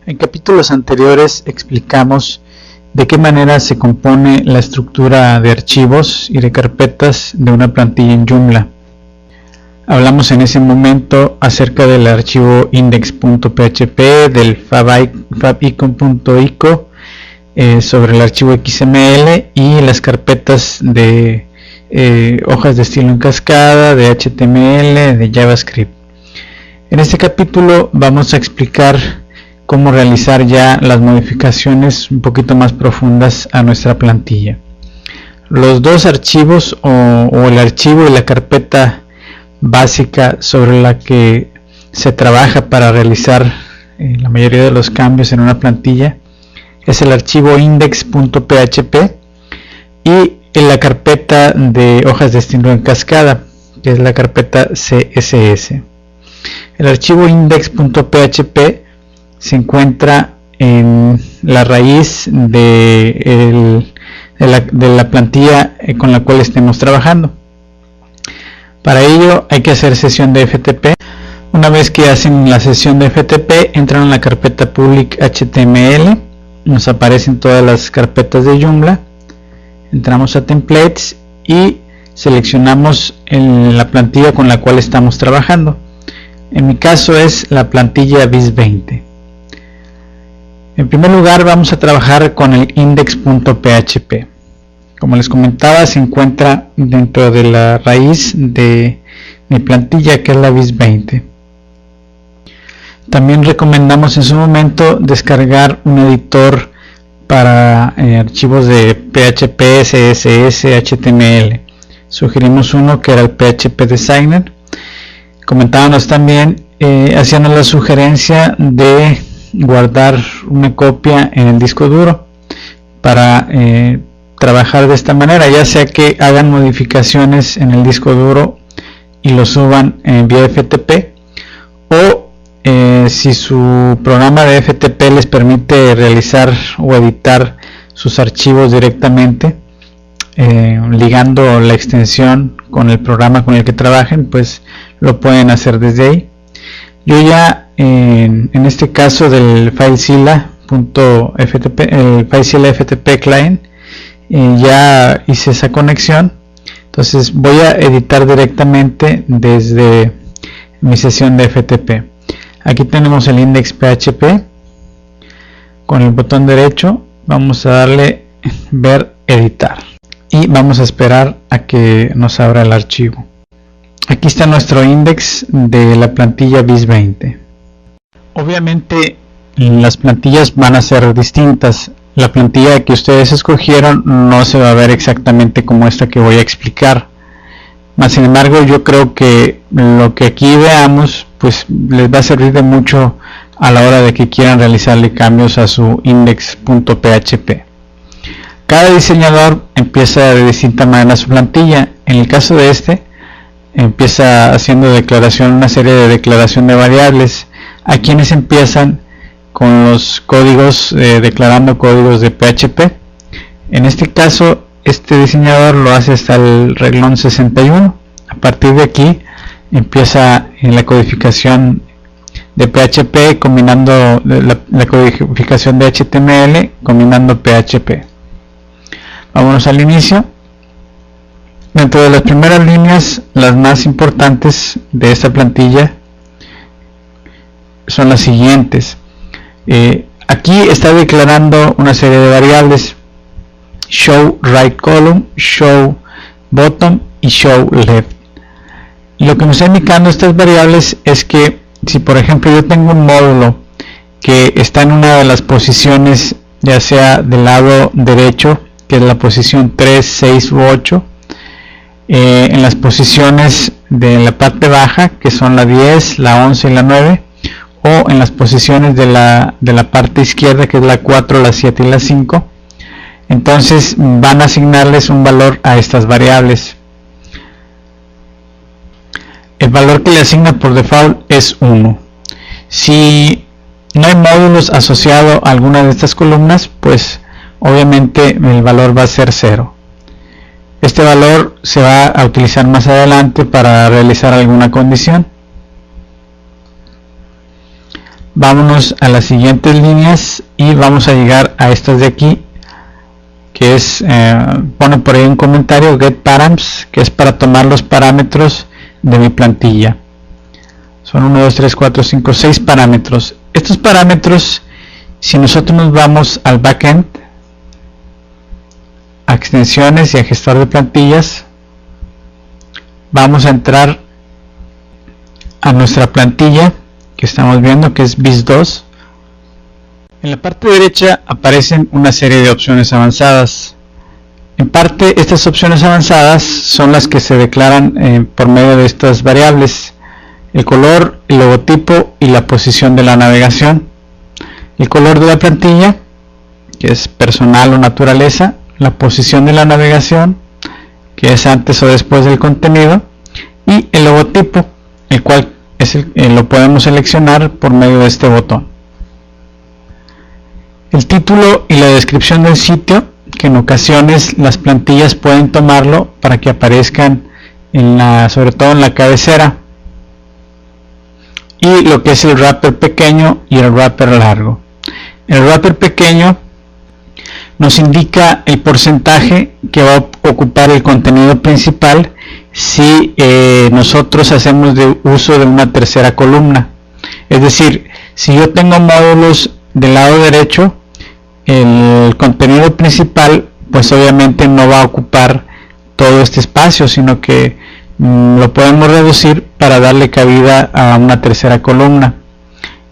En capítulos anteriores explicamos de qué manera se compone la estructura de archivos y de carpetas de una plantilla en Joomla. Hablamos en ese momento acerca del archivo index.php, del fabicon.ico, sobre el archivo XML y las carpetas de hojas de estilo en cascada, de HTML, de JavaScript. En este capítulo vamos a explicar cómo realizar ya las modificaciones un poquito más profundas a nuestra plantilla. Los dos archivos o el archivo y la carpeta básica sobre la que se trabaja para realizar la mayoría de los cambios en una plantilla es el archivo index.php y la carpeta de hojas de estilo en cascada, que es la carpeta CSS. El archivo index.php se encuentra en la raíz de la plantilla con la cual estemos trabajando. Para ello hay que hacer sesión de FTP. Una vez que hacen la sesión de FTP, entran en la carpeta public HTML, nos aparecen todas las carpetas de Joomla, entramos a templates y seleccionamos en la plantilla con la cual estamos trabajando. En mi caso es la plantilla bis20. En primer lugar vamos a trabajar con el index.php. Como les comentaba, se encuentra dentro de la raíz de mi plantilla, que es la bis20. También recomendamos en su momento descargar un editor para archivos de PHP, CSS, HTML. Sugerimos uno que era el PHP Designer. Comentábamos también, haciendo la sugerencia de guardar una copia en el disco duro para trabajar de esta manera, ya sea que hagan modificaciones en el disco duro y lo suban en vía FTP, o si su programa de FTP les permite realizar o editar sus archivos directamente, ligando la extensión con el programa con el que trabajen, pues lo pueden hacer desde ahí. Yo ya en este caso del FileZilla.ftp, el FileZilla FTP client, ya hice esa conexión, entonces voy a editar directamente desde mi sesión de FTP. Aquí tenemos el index.php, con el botón derecho vamos a darle ver editar y vamos a esperar a que nos abra el archivo. Aquí está nuestro index de la plantilla bis20. Obviamente las plantillas van a ser distintas. La plantilla que ustedes escogieron no se va a ver exactamente como esta que voy a explicar. Mas sin embargo, yo creo que lo que aquí veamos pues les va a servir de mucho a la hora de que quieran realizarle cambios a su index.php. Cada diseñador empieza de distinta manera su plantilla. En el caso de este, empieza haciendo una serie de declaración de variables. Hay quienes empiezan con los códigos, declarando códigos de PHP. En este caso, este diseñador lo hace hasta el renglón 61. A partir de aquí empieza en la codificación de PHP combinando la codificación de HTML combinando PHP. Vámonos al inicio. Dentro de las primeras líneas, las más importantes de esta plantilla son las siguientes. Aquí está declarando una serie de variables: show right column, show bottom y show left. Lo que me está indicando estas variables es que si por ejemplo yo tengo un módulo que está en una de las posiciones, ya sea del lado derecho, que es la posición 3, 6 u 8, en las posiciones de la parte baja, que son la 10, la 11 y la 9, o en las posiciones de la parte izquierda, que es la 4, la 7 y la 5, entonces van a asignarles un valor a estas variables. El valor que le asigna por default es 1. Si no hay módulos asociados a alguna de estas columnas, pues obviamente el valor va a ser 0. Este valor se va a utilizar más adelante para realizar alguna condición. Vámonos a las siguientes líneas y vamos a llegar a estas de aquí, que es, pone por ahí un comentario, get params, que es para tomar los parámetros de mi plantilla. Son 1, 2, 3, 4, 5, 6 parámetros. Estos parámetros, si nosotros nos vamos al backend, a extensiones y a gestor de plantillas, vamos a entrar a nuestra plantilla que estamos viendo, que es BIS2. En la parte derecha aparecen una serie de opciones avanzadas. En parte, estas opciones avanzadas son las que se declaran por medio de estas variables: el color, el logotipo y la posición de la navegación. El color de la plantilla, que es personal o naturaleza; la posición de la navegación, que es antes o después del contenido; y el logotipo, el cual lo podemos seleccionar por medio de este botón. El título y la descripción del sitio, que en ocasiones las plantillas pueden tomarlo para que aparezcan sobre todo en la cabecera. Y lo que es el wrapper pequeño y el wrapper largo. El wrapper pequeño nos indica el porcentaje que va a ocupar el contenido principal si nosotros hacemos uso de una tercera columna. Es decir, si yo tengo módulos del lado derecho, el contenido principal pues obviamente no va a ocupar todo este espacio, sino que lo podemos reducir para darle cabida a una tercera columna.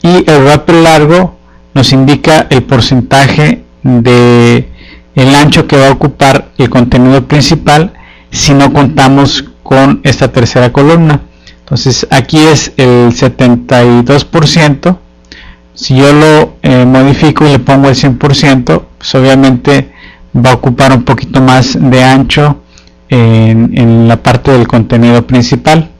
Y el wrapper largo nos indica el porcentaje de el ancho que va a ocupar el contenido principal si no contamos con esta tercera columna. Entonces aquí es el 72%. Si yo lo modifico y le pongo el 100%, pues obviamente va a ocupar un poquito más de ancho en la parte del contenido principal.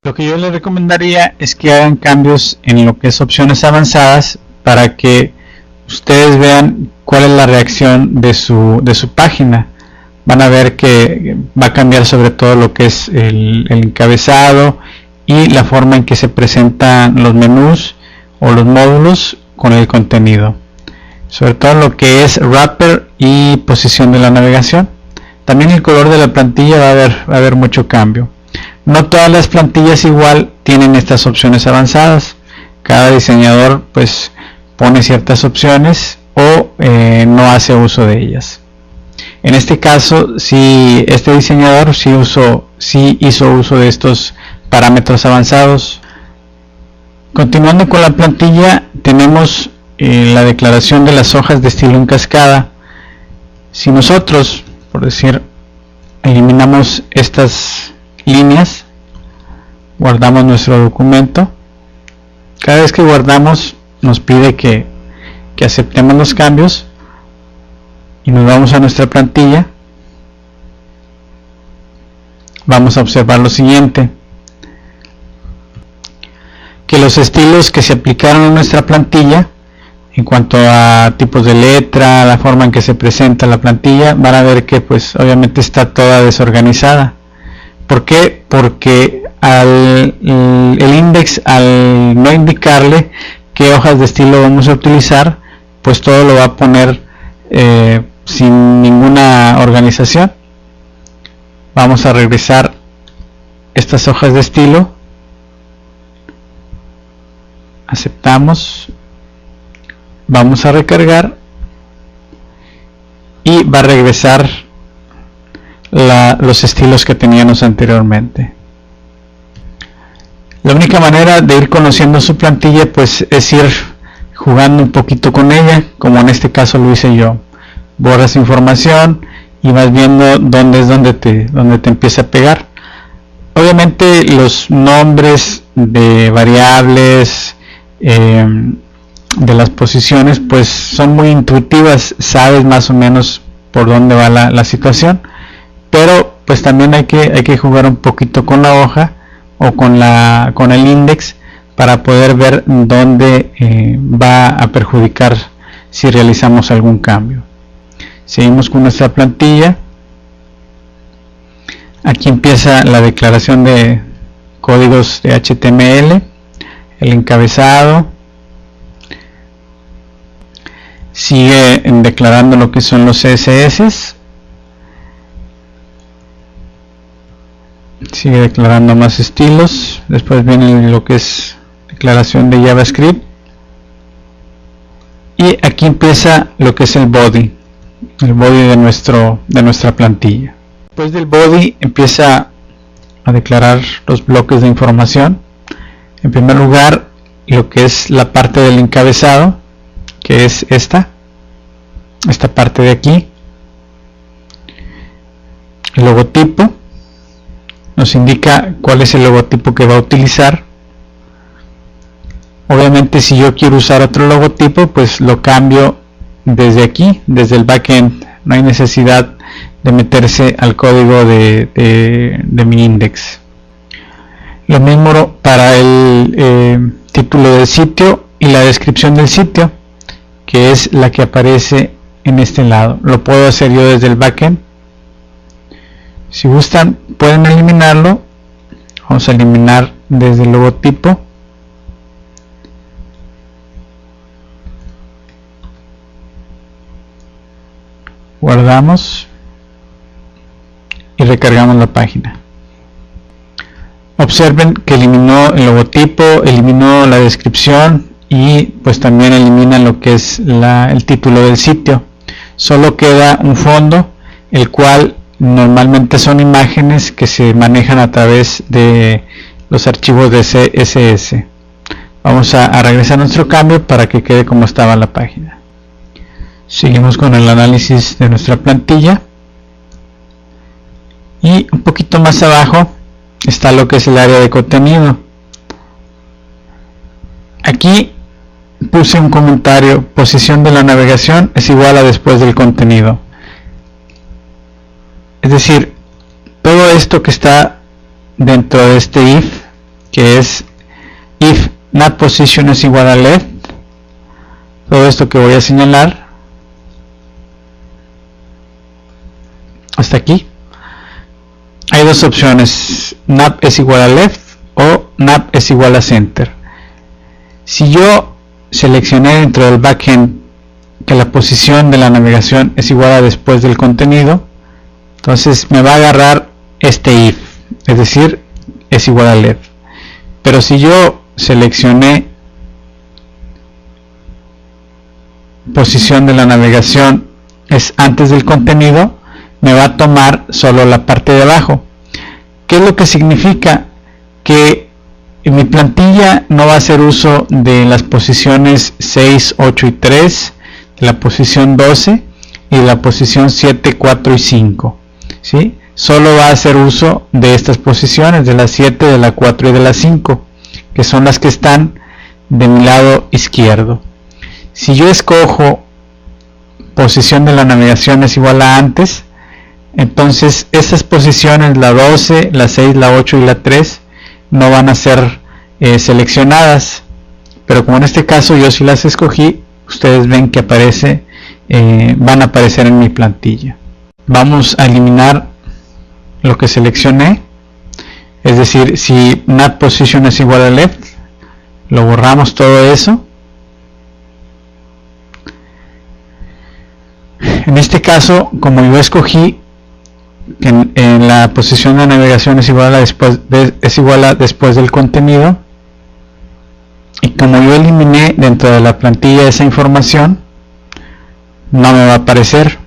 Lo que yo les recomendaría es que hagan cambios en lo que es opciones avanzadas para que ustedes vean cuál es la reacción de su página. Van a ver que va a cambiar sobre todo lo que es el encabezado y la forma en que se presentan los menús o los módulos con el contenido, sobre todo lo que es wrapper y posición de la navegación. También el color de la plantilla va a haber mucho cambio. No todas las plantillas igual tienen estas opciones avanzadas. Cada diseñador pues pone ciertas opciones o no hace uso de ellas. En este caso, si este diseñador sí hizo uso de estos parámetros avanzados. Continuando con la plantilla, tenemos la declaración de las hojas de estilo en cascada. Si nosotros, por decir, eliminamos estas líneas, guardamos nuestro documento. Cada vez que guardamos nos pide que aceptemos los cambios y nos vamos a nuestra plantilla. Vamos a observar lo siguiente: que los estilos que se aplicaron a nuestra plantilla en cuanto a tipos de letra, la forma en que se presenta la plantilla, van a ver que pues obviamente está toda desorganizada. ¿Por qué? Porque el index, al no indicarle qué hojas de estilo vamos a utilizar, pues todo lo va a poner sin ninguna organización. Vamos a regresar estas hojas de estilo, aceptamos, vamos a recargar y va a regresar los estilos que teníamos anteriormente. La única manera de ir conociendo su plantilla pues es ir jugando un poquito con ella, como en este caso lo hice yo. Borras información y vas viendo dónde es donde te empieza a pegar. Obviamente los nombres de variables, de las posiciones, pues son muy intuitivas, sabes más o menos por dónde va la situación, pero pues también hay que jugar un poquito con la hoja o con el index para poder ver dónde va a perjudicar si realizamos algún cambio. Seguimos con nuestra plantilla. Aquí empieza la declaración de códigos de HTML. el encabezado, sigue declarando lo que son los CSS, sigue declarando más estilos, después viene lo que es declaración de JavaScript, y aquí empieza lo que es el body de nuestra plantilla. Después del body empieza a declarar los bloques de información. En primer lugar, lo que es la parte del encabezado, que es esta parte de aquí. El logotipo nos indica cuál es el logotipo que va a utilizar. Obviamente, si yo quiero usar otro logotipo, pues lo cambio desde aquí, desde el backend. No hay necesidad de meterse al código de mi index. Lo mismo para el título del sitio y la descripción del sitio, que es la que aparece en este lado. Lo puedo hacer yo desde el backend. Si gustan, pueden eliminarlo. Vamos a eliminar desde el logotipo. Guardamos y recargamos la página. Observen que eliminó el logotipo, eliminó la descripción y pues también elimina lo que es el título del sitio. Solo queda un fondo, el cual normalmente son imágenes que se manejan a través de los archivos de CSS. Vamos a regresar a nuestro cambio para que quede como estaba la página. Seguimos con el análisis de nuestra plantilla, y un poquito más abajo está lo que es el área de contenido. Aquí puse un comentario: posición de la navegación es igual a después del contenido. Es decir, todo esto que está dentro de este if, que es if not position es igual a left, todo esto que voy a señalar hasta aquí, hay dos opciones: nap es igual a left o nap es igual a center. Si yo seleccioné dentro del backend que la posición de la navegación es igual a después del contenido, entonces me va a agarrar este if, es decir, es igual a left. Pero si yo seleccioné posición de la navegación es antes del contenido, me va a tomar solo la parte de abajo. ¿Qué es lo que significa? Que en mi plantilla no va a hacer uso de las posiciones 6, 8 y 3, de la posición 12 y de la posición 7, 4 y 5. ¿Sí? Solo va a hacer uso de estas posiciones, de la 7, de la 4 y de la 5, que son las que están de mi lado izquierdo. Si yo escojo posición de la navegación es igual a antes, entonces estas posiciones, la 12, la 6, la 8 y la 3, no van a ser seleccionadas, pero como en este caso yo sí las escogí, ustedes ven que van a aparecer en mi plantilla. Vamos a eliminar lo que seleccioné, es decir, si not position es igual a left, lo borramos todo eso. En este caso, como yo escogí en la posición de navegación es igual a después del contenido, y como yo eliminé dentro de la plantilla esa información, no me va a aparecer.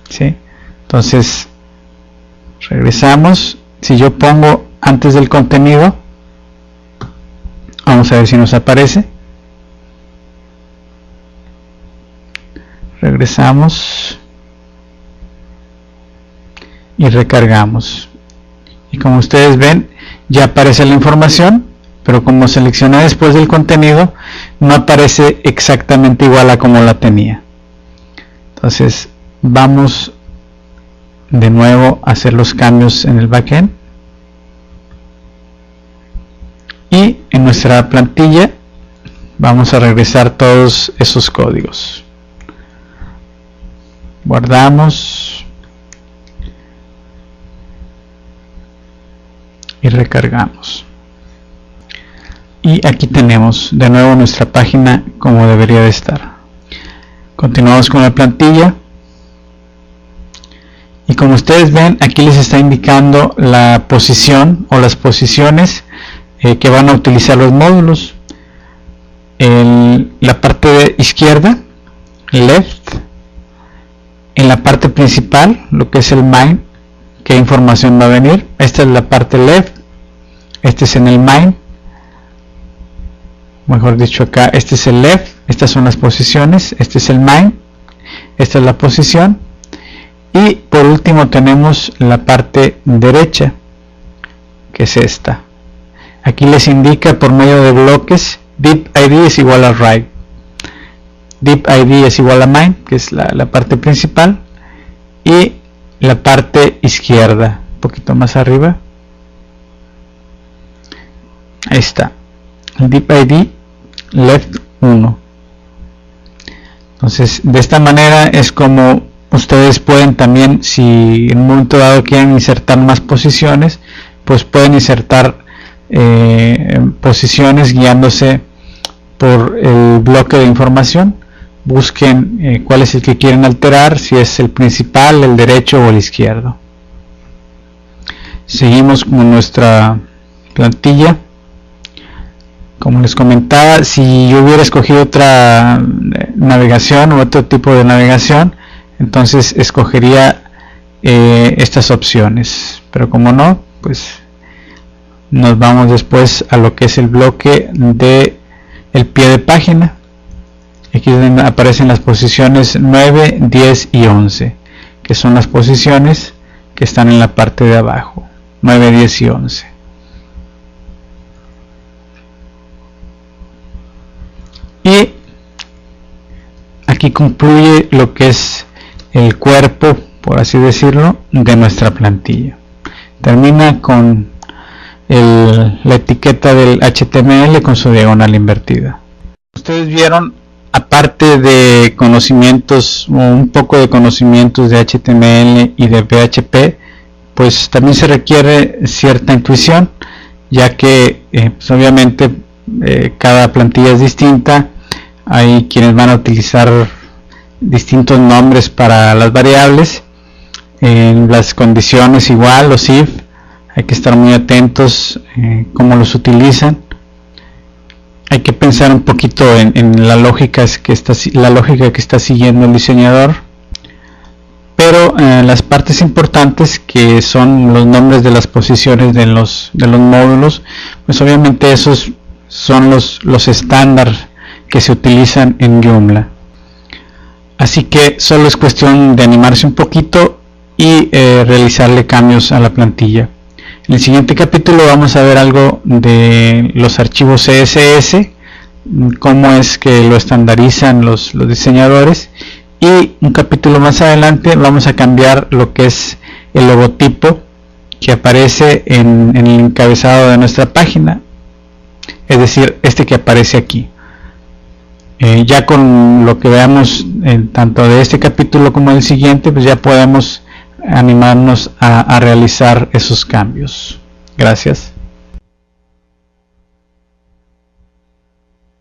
¿Sí? Entonces regresamos. Si yo pongo antes del contenido, vamos a ver si nos aparece. Regresamos y recargamos, y como ustedes ven ya aparece la información, pero como seleccioné después del contenido no aparece exactamente igual a como la tenía. Entonces vamos de nuevo a hacer los cambios en el backend, y en nuestra plantilla vamos a regresar todos esos códigos. Guardamos y recargamos. Y aquí tenemos de nuevo nuestra página como debería de estar. Continuamos con la plantilla. Y como ustedes ven, aquí les está indicando la posición o las posiciones que van a utilizar los módulos. En la parte izquierda, left. En la parte principal, lo que es el main, qué información va a venir. Esta es la parte left. Este es en el main. Mejor dicho, acá este es el left. Estas son las posiciones. Este es el main. Esta es la posición. Y por último tenemos la parte derecha, que es esta. Aquí les indica por medio de bloques, deep id es igual a right, deep id es igual a main, que es la parte principal, y la parte izquierda, un poquito más arriba, ahí está, deep id left 1. Entonces de esta manera es como ustedes pueden también, si en un momento dado quieren insertar más posiciones, pues pueden insertar posiciones guiándose por el bloque de información. Busquen cuál es el que quieren alterar, si es el principal, el derecho o el izquierdo. Seguimos con nuestra plantilla. Como les comentaba, si yo hubiera escogido otra navegación o otro tipo de navegación, entonces escogería estas opciones, pero como no, pues nos vamos después a lo que es el bloque de el pie de página. Aquí es donde aparecen las posiciones 9, 10 y 11, que son las posiciones que están en la parte de abajo, 9, 10 y 11. Y aquí concluye lo que es el cuerpo, por así decirlo, de nuestra plantilla. Termina con la etiqueta del HTML con su diagonal invertida. Ustedes vieron, aparte de conocimientos, un poco de conocimientos de HTML y de PHP, pues también se requiere cierta intuición, ya que pues obviamente cada plantilla es distinta. Hay quienes van a utilizar distintos nombres para las variables, en las condiciones igual, los if, hay que estar muy atentos cómo los utilizan. Hay que pensar un poquito en la lógica que está siguiendo el diseñador, pero las partes importantes, que son los nombres de las posiciones de los módulos, pues obviamente esos son los estándares que se utilizan en Joomla. Así que solo es cuestión de animarse un poquito y realizarle cambios a la plantilla. En el siguiente capítulo vamos a ver algo de los archivos CSS, cómo es que lo estandarizan los diseñadores, y un capítulo más adelante vamos a cambiar lo que es el logotipo que aparece en el encabezado de nuestra página, es decir, este que aparece aquí. Ya con lo que veamos tanto de este capítulo como del siguiente, pues ya podemos animarnos a realizar esos cambios. Gracias.